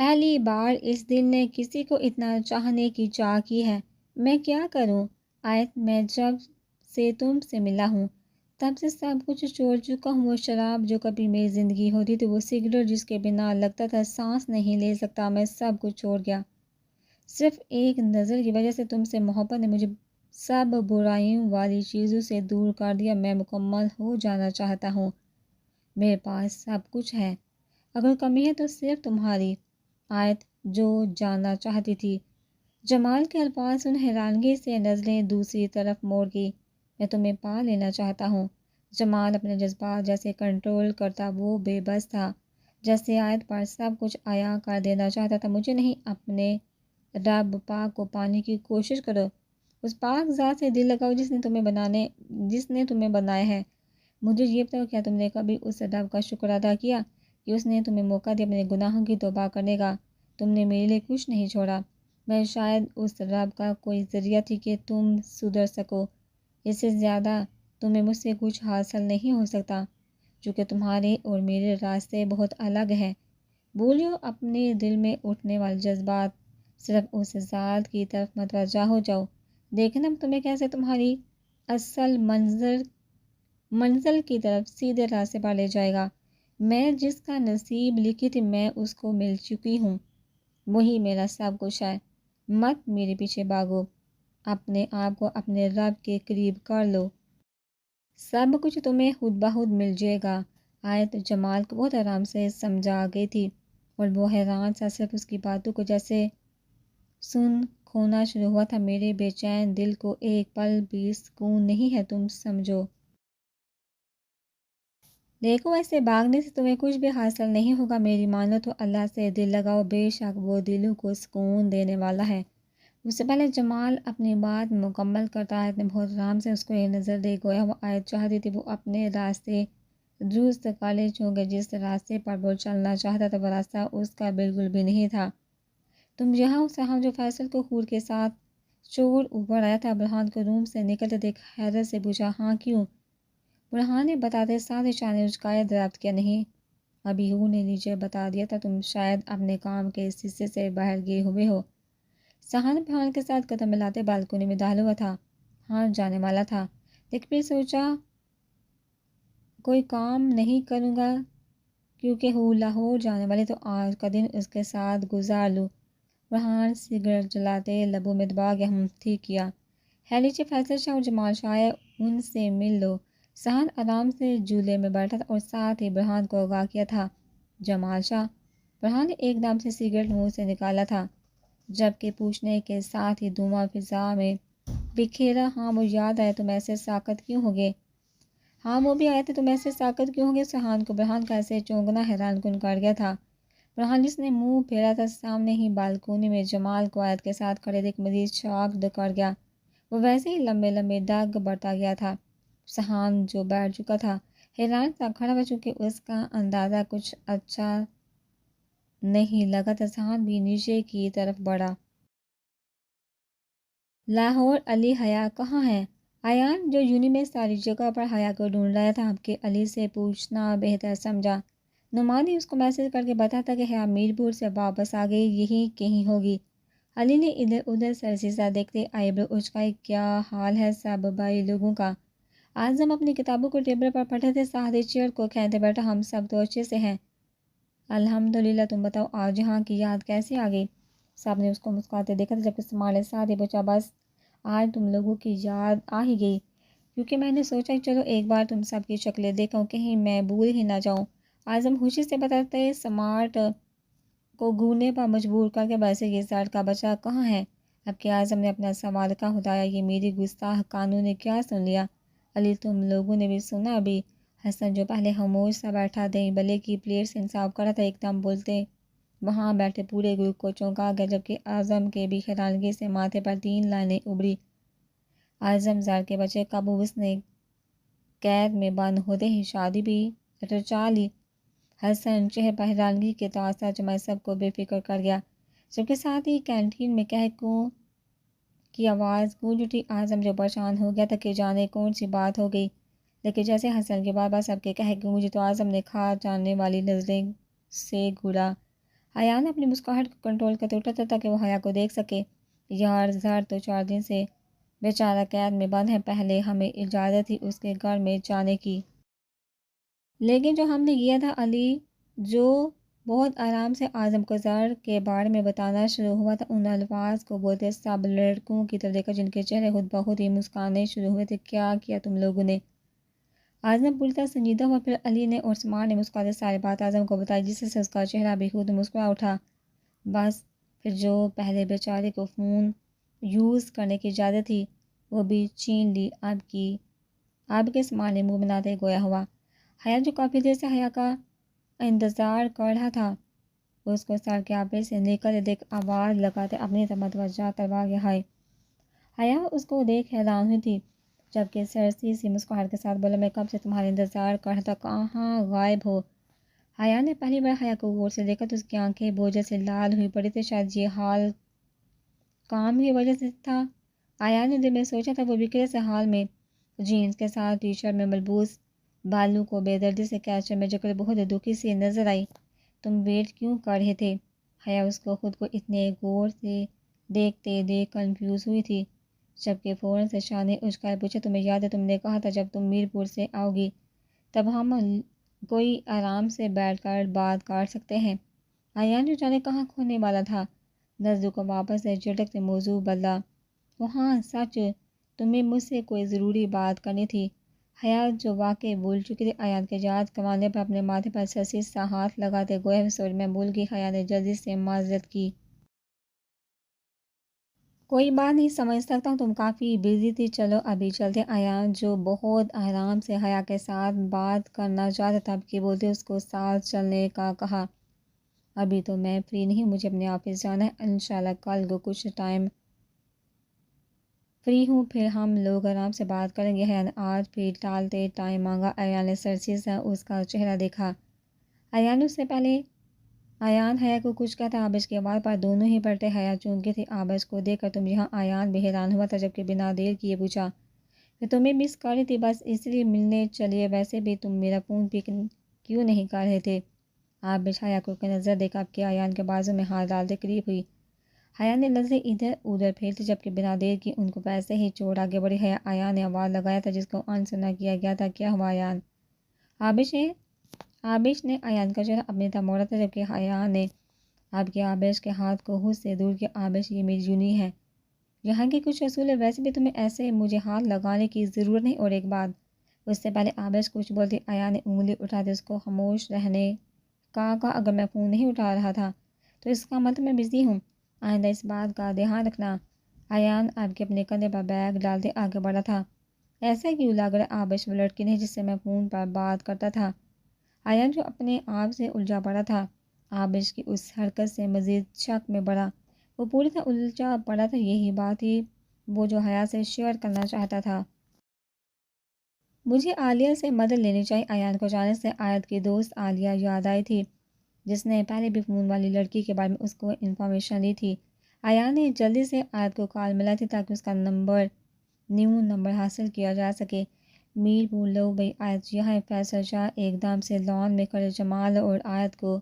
پہلی بار اس دل نے کسی کو اتنا چاہنے کی چاہ کی ہے۔ میں کیا کروں؟ آیت، میں جب سے تم سے ملا ہوں تب سے سب کچھ چھوڑ چکا ہوں۔ وہ شراب جو کبھی میری زندگی ہوتی تھی، وہ سگریٹ جس کے بنا لگتا تھا سانس نہیں لے سکتا، میں سب کچھ چھوڑ گیا۔ صرف ایک نظر کی وجہ سے تم سے محبت نے مجھے سب برائیوں والی چیزوں سے دور کر دیا۔ میں مکمل ہو جانا چاہتا ہوں۔ میرے پاس سب کچھ ہے، اگر کمی ہے تو صرف تمہاری۔ آیت، جو جاننا چاہتی تھی۔ جمال کے الفاظ سن حیرانگی سے نظریں دوسری طرف موڑ گئی۔ میں تمہیں پا لینا چاہتا ہوں۔ جمال اپنے جذبات جیسے کنٹرول کرتا، وہ بے بس تھا، جیسے آیت پر سب کچھ عیاں کر دینا چاہتا تھا۔ مجھے نہیں، اپنے رب پاک کو پانے کی کوشش کرو۔ اس پاک ذات سے دل لگاؤ جس نے تمہیں بنایا ہے۔ مجھے یہ بتاؤ، کیا تم نے کبھی اس رب کا شکر ادا کیا کہ اس نے تمہیں موقع دیا اپنے گناہوں کی توبہ کرنے کا؟ تم نے میرے لیے کچھ نہیں چھوڑا۔ میں شاید اس رب کا کوئی ذریعہ تھی کہ تم سدھر سکو۔ اس سے زیادہ تمہیں مجھ سے کچھ حاصل نہیں ہو سکتا، چونکہ تمہارے اور میرے راستے بہت الگ ہیں۔ بھولیو اپنے دل میں اٹھنے والے جذبات، صرف اس ذات کی طرف متوجہ ہو جاؤ۔ دیکھنا تمہیں کیسے تمہاری اصل منزل کی طرف سیدھے راستے پر لے جائے گا۔ میں جس کا نصیب لکھی تھی، میں اس کو مل چکی ہوں، وہی میرا سب کچھ ہے۔ مت میرے پیچھے بھاگو، اپنے آپ کو اپنے رب کے قریب کر لو، سب کچھ تمہیں خود بخود مل جائے گا۔ آیت جمال کو بہت آرام سے سمجھا گئی تھی، اور وہ حیران سا صرف اس کی باتوں کو جیسے سن کھونا شروع ہوا تھا۔ میرے بے چین دل کو ایک پل بھی سکون نہیں ہے، تم سمجھو۔ دیکھو، ایسے بھاگنے سے تمہیں کچھ بھی حاصل نہیں ہوگا۔ میری مانو تو اللہ سے دل لگاؤ، بے شک وہ دلوں کو سکون دینے والا ہے۔ اس سے پہلے جمال اپنی بات مکمل کرتا، آیت نے بہت آرام سے اس کو یہ نظر دے، گویا وہ آیت چاہتی تھی وہ اپنے راستے درست کر لے، چونکہ جس راستے پر وہ چلنا چاہتا تھا وہ راستہ اس کا بالکل بھی نہیں تھا۔ تم یہاں سے ہم جو فیصل کو خور کے ساتھ چور اوپر آیا تھا، برہان کو روم سے نکلتے دیکھ حیرت سے پوچھا، ہاں کیوں؟ برہان نے بتاتے ساتھ اشارے نے اچکایا، دریافت کیا نہیں، ابھی ہو نے نیچے بتا دیا تھا، تم شاید اپنے کام کے اس حصے سے باہر گئے ہوئے ہو۔ سہان برہان کے ساتھ قدم ملاتے بالکونی میں داخل ہوا تھا۔ ہاں، جانے والا تھا، لیکن پھر سوچا کوئی کام نہیں کروں گا کیونکہ ہوں لاہور جانے والی، تو آج کا دن اس کے ساتھ گزار لوں۔ برہان سگریٹ جلاتے لبوں میں دبا گیا، ٹھیک کیا ہے، لیجیے فیصل شاہ اور جمال شاہ ہے، ان سے مل لو۔ سہان آرام سے جولے میں بیٹھا تھا اور ساتھ ہی برہان کو آگاہ کیا تھا، جمال شاہ؟ برہان نے ایک دم سے سگریٹ منہ سے نکالا تھا، جبکہ پوچھنے کے ساتھ ہی دھواں فضا میں بکھیرا۔ ہاں، وہ یاد آئے، تم ایسے ساکت کیوں ہوگے؟ ہاں، وہ بھی آئے تھے، تم ایسے ساکت کیوں ہوگے؟ سہان کو برہان کا ایسے چونکنا حیران کن کر گیا تھا۔ برہان جس نے منہ پھیرا تھا، سامنے ہی بالکونی میں جمال کو آیت کے ساتھ کھڑے دیکھ مزید شاکڈ کر گیا۔ وہ ویسے ہی لمبے لمبے ڈگ بڑھتا گیا تھا۔ سہان جو بیٹھ چکا تھا حیران سا کھڑا ہوا، چونکہ اس کا اندازہ کچھ اچھا نہیں لگا تھا۔ سہان بھی نیچے کی طرف بڑھا۔ لاہور، علی حیا کہاں ہے؟ ایان جو یونی میں ساری جگہ پر حیا کو ڈھونڈ رہا تھا، اب کہ علی سے پوچھنا بہتر سمجھا۔ نعمان نے اس کو میسج کر کے بتایا کہ حیا میرپور سے واپس آ گئی، یہی کہیں ہوگی۔ علی نے ادھر ادھر سرسیسا دیکھتے آئیبرو اچکائی، کیا حال ہے سب بھائی لوگوں کا؟ آج ہم اپنی کتابوں کو ٹیبل پر پڑھے تھے، ساتھ ہی چیئر کو کھینتے بیٹھا، ہم سب تو اچھے سے ہیں الحمدللہ، تم بتاؤ آج یہاں کی یاد کیسے آ گئی؟ سب نے اس کو مسکراتے دیکھا تھا، جبکہ سمال نے ساتھ ہی پوچھا، بس آج تم لوگوں کی یاد آ ہی گئی، کیونکہ میں نے سوچا کہ چلو ایک بار تم سب کی شکلیں دیکھوں، کہیں میں بھول ہی نہ جاؤں۔ اعظم خوشی سے بتاتے، سمارٹ کو گھورنے پر مجبور کر کے، ویسے یہ زرد کا بچہ کہاں ہے؟ اب کہ اعظم نے اپنا سوال کہا، خدایا یہ میری گستاخ قانون نے کیا سن لیا؟ علی تم لوگوں نے بھی سنا ابھی؟ حسن جو پہلے خاموش سا بیٹھا دہی بلے کی پلیٹ سے انصاف کر رہا تھا، ایک دم بولتے وہاں بیٹھے پورے گروپ کو چونکا گیا، جبکہ اعظم کے بھی حیرانگی سے ماتھے پر 3 لائنیں ابھری۔ اعظم زر کے بچے کب اس نے قید میں بند ہوتے ہی شادی بھی رچا لی؟ حسن چہرے پر حیرانگی کے تاثرات جمائے سب کو بے فکر کر گیا، جبکہ ساتھ ہی کینٹین میں قہقہوں کی آواز گونج اٹھی۔ اعظم جو پریشان ہو گیا تھا کہ جانے کون سی بات ہو گئی، لیکن جیسے حسن کے بار بار سب کے قہقہ گونجے تو اعظم نے کھا جاننے والی نظریں سے گھورا۔ حیا نے اپنی مسکراہٹ کو کنٹرول کرتے اٹھا تھا تاکہ وہ حیا کو دیکھ سکے۔ یار زہر تو 4 دن سے بیچارہ قید میں بند ہے، پہلے ہمیں اجازت تھی اس کے گھر میں جانے کی، لیکن جو ہم نے کیا تھا علی، جو بہت آرام سے اعظم کو زہر کے بارے میں بتانا شروع ہوا تھا، ان الفاظ کو بولتے سب لڑکوں کی طرف دیکھا جن کے چہرے خود بخود ہی مسکرانے شروع ہوئے تھے۔ کیا کیا تم لوگوں نے؟ اعظم پوری طرح سنجیدہ ہوا، پھر علی نے اور سمار نے مسکراتے ساری بات اعظم کو بتائی، جس سے اس کا چہرہ بھی خود مسکرا اٹھا۔ بس پھر جو پہلے بیچارے کو فون یوز کرنے کی اجازت تھی وہ بھی چھین لی آپ کے سمار نے منہ بناتے گویا ہوا۔ حیا جو کافی دیر سے حیا کا انتظار کر رہا تھا، اس کو سر کے آپے سے نکلتے دیکھ آواز لگاتے اپنی طرف متوجہ کروا گیا ہے۔ حیا اس کو دیکھ حیران ہوئی تھی، جبکہ سرسی سی مسکراہٹ کے ساتھ بولا، میں کب سے تمہارا انتظار کر رہا تھا، کہاں غائب ہو؟ حیا نے پہلی بار حیا کو غور سے دیکھا تو اس کی آنکھیں بوجھل سے لال ہوئی پڑی تھی، شاید یہ حال کام کی وجہ سے تھا۔ حیا نے دل میں سوچا تھا، وہ بکھرے سے حال میں جینز کے ساتھ ٹی شرٹ میں ملبوس بالوں کو بے دردی سے کیچر میں جکڑے بہت دکھی سی نظر آئی۔ تم ویٹ کیوں کر رہے تھے؟ حیا اس کو خود کو اتنے غور سے دیکھتے دیکھ کنفیوز ہوئی تھی، جبکہ فوراً سے شاہ نے اچکائے پوچھا، تمہیں یاد ہے تم نے کہا تھا جب تم میرپور سے آؤ گی تب ہم کوئی آرام سے بیٹھ کر بات کر سکتے ہیں۔ حیا نے جانے کہاں کھونے والا تھا، نزدو کو واپس سے جھٹکتے موضوع بدلا۔ وہ ہاں سچ، تمہیں مجھ سے کوئی ضروری بات کرنی تھی۔ حیا جو واقعی بھول چکی تھی ایان کے یاد کروانے پر اپنے ماتھے پر سرسی سا ہاتھ لگاتے گویا سوری میں بھول گئی۔ حیا نے جلدی سے معذرت کی۔ کوئی بات نہیں، سمجھ سکتا ہوں تم کافی بزی تھی، چلو ابھی چلتے۔ ایان جو بہت آرام سے حیا کے ساتھ بات کرنا چاہتا تھا اب کی بولتے اس کو ساتھ چلنے کا کہا۔ ابھی تو میں فری نہیں، مجھے اپنے آفس جانا ہے، انشاءاللہ کل کو کچھ ٹائم فری ہوں، پھر ہم لوگ آرام سے بات کریں گے۔ حیا نے آج پھر ٹالتے ٹائم مانگا۔ ایان نے سرسی سے اس کا چہرہ دیکھا۔ ایان اس سے پہلے ایان حیا کو کچھ کہتا، آبش کی آواز پر دونوں ہی پلٹے۔ حیا چونکہ تھی آبش کو دیکھ کر تم یہاں، ایان بھی حیران ہوا تھا، جبکہ بنا دیر کیے پوچھا، میں تمہیں مس کر رہی تھی، بس اس لیے ملنے چلیے، ویسے بھی تم میرا فون پک کیوں نہیں کر رہے تھے؟ آبش حیا کو نظر دیکھا اب کہ ایان کے بازو میں ہاتھ ڈالتے قریب ہوئی۔ حیا نے نظریں ادھر ادھر پھیرتی، جبکہ بنا دیر کی ان کو ویسے ہی چوڑ آگے بڑھی۔ حیا ایان نے آواز لگایا تھا جس کو انسنا کیا گیا تھا، کیا ہوا ایان؟ آبش نے ایان کا چہرہ اپنی طرف موڑا تھا، جبکہ حیا نے اب کے آبش کے ہاتھ کو خود سے دور کیا۔ آبش یہ میری جونی ہے، یہاں کے کچھ اصول ہے، ویسے بھی تمہیں ایسے مجھے ہاتھ لگانے کی ضرورت نہیں، اور ایک بات، اس سے پہلے آبش کچھ بولتی ایان نے انگلی اٹھاتے اس کو خاموش رہنے کا کہا، اگر میں فون نہیں اٹھا رہا تھا تو اس کا مطلب میں بزی ہوں، آئندہ اس بات کا دھیان رکھنا۔ ایان اب کے اپنے کندھے پر بیگ ڈالتے آگے بڑھا تھا۔ ایسا کیوں لگ رہا ہے آبش وہ لڑکی نہیں جس سے میں فون پر بات کرتا تھا؟ ایان جو اپنے آپ سے الجھا پڑا تھا آبش کی اس حرکت سے مزید شک میں بڑھا، وہ پوری طرح الجھا پڑا تھا، یہی بات تھی وہ جو حیا سے شیئر کرنا چاہتا تھا۔ مجھے عالیہ سے مدد لینی چاہیے۔ ایان کو جانے سے آیت کی دوست عالیہ یاد آئی تھی، جس نے پہلے بھی فون والی لڑکی کے بارے میں اس کو انفارمیشن دی تھی۔ ایان نے جلدی سے آیت کو کال ملائی تھی تاکہ اس کا نیو نمبر حاصل کیا جا سکے۔ میرپور لو بھائی آیت یہاں ہے۔ فیصل شاہ ایک دم سے لان میں کھڑے جمال اور آیت کو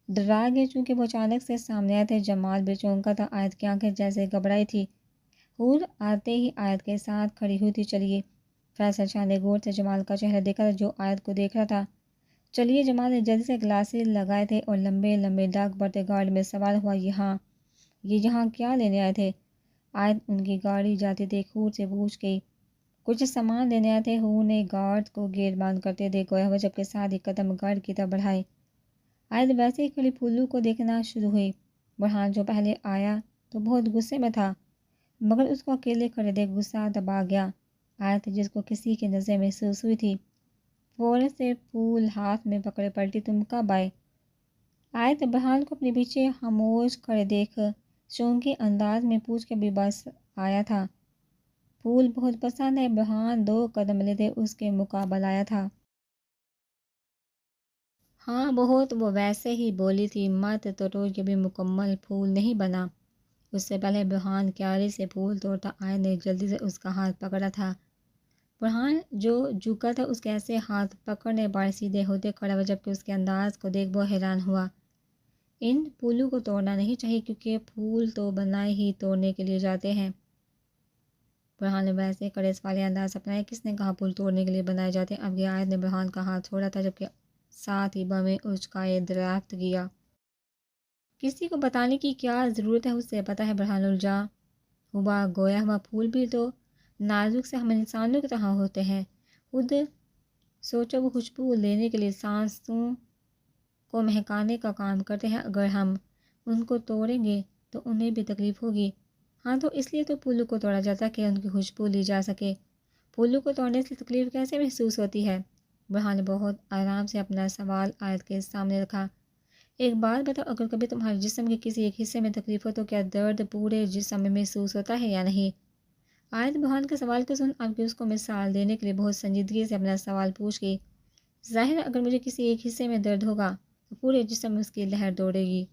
ڈرا گئے، چونکہ وہ اچانک سے سامنے آئے تھے۔ جمال بھی چونکا تھا، آیت کی آنکھیں جیسے گھبرائی تھی، حور آتے ہی آیت کے ساتھ کھڑی ہوئی تھی۔ چلیے، فیصل شاہ نے غور سے جمال کا چہرہ دیکھا تھا جو آیت کو دیکھ رہا تھا۔ چلیے، جمال نے جلدی سے گلاسز لگائے تھے اور لمبے لمبے ڈاک بڑھتے گاڑی میں سوار ہوا۔ یہ یہاں کیا لینے آئے تھے؟ آیت ان کی گاڑی جاتی دیکھ حور سے پوچھ گئی۔ کچھ سامان لینے آئے تھے، حور نے گارڈ کو گیٹ بند کرتے دیکھ گویا ہوا، جبکہ ساتھ ہی قدم گھر کی طرف بڑھائے۔ آیت ویسے ہی کھڑی پھولو کو دیکھنا شروع ہوئی۔ برہان جو پہلے آیا تو بہت غصے میں تھا، مگر اس کو اکیلے کھڑے دیکھ غصہ دبا گیا۔ آیت جس کو کسی کی نظر محسوس ہوئی تھی فوراً سے پھول ہاتھ میں پکڑے پلٹی۔ تم کب آئے؟ آیت برہان کو اپنے پیچھے خاموش کھڑے دیکھ چونکے انداز میں پوچھ کے بھی بس آیا تھا۔ پھول بہت پسند ہے۔ برہان 2 قدم لیتے اس کے مقابل آیا تھا۔ ہاں بہت، وہ ویسے ہی بولی تھی، مت توڑو، یہ بھی مکمل پھول نہیں بنا۔ اس سے پہلے برہان کیاری سے پھول توڑتا، آیت نے جلدی سے اس کا ہاتھ پکڑا تھا۔ برہان جو جھکا تھا اس کے ایسے ہاتھ پکڑنے پر سیدھے ہوتے کھڑا ہوا، جبکہ اس کے انداز کو دیکھ وہ حیران ہوا۔ ان پھولوں کو توڑنا نہیں چاہیے کیونکہ پھول تو بنائے ہی توڑنے کے لیے جاتے ہیں۔ برہان نے ویسے کڑے سوالیہ انداز اپنایا، کس نے کہا پھول توڑنے کے لیے بنائے جاتے ہیں؟ اب یہ آیت نے برہان کا ہاتھ چھوڑا تھا جبکہ ساتھ ہی بمیں اچکائے دریافت کیا۔ کسی کو بتانے کی کیا ضرورت ہے، اس سے پتہ ہے۔ برہان الجا ہوا گویا ہوا پھول بھی تو نازک سے ہم انسانوں کی طرح ہوتے ہیں، خود سوچو وہ خوشبو لینے کے لیے سانسوں کو مہکانے کا کام کرتے ہیں، اگر ہم ان کو توڑیں گے تو انہیں بھی تکلیف ہوگی۔ ہاں تو اس لیے تو پھولوں کو توڑا جاتا ہے کہ ان کی خوشبو لی جا سکے۔ پھولوں کو توڑنے سے تکلیف کیسے محسوس ہوتی ہے؟ برہان نے بہت آرام سے اپنا سوال آیت کے سامنے رکھا۔ ایک بات بتاؤ، اگر کبھی تمہارے جسم کے کسی ایک حصے میں تکلیف ہو تو کیا درد پورے جسم میں محسوس ہوتا ہے یا نہیں؟ آیت برہان کے سوال کو سن اب کہ اس کو مثال دینے کے لیے بہت سنجیدگی سے اپنا سوال پوچھ گئی۔ ظاہر ہے اگر مجھے کسی ایک حصے میں درد ہوگا تو پورے جسم میں اس کی لہر دوڑے گی۔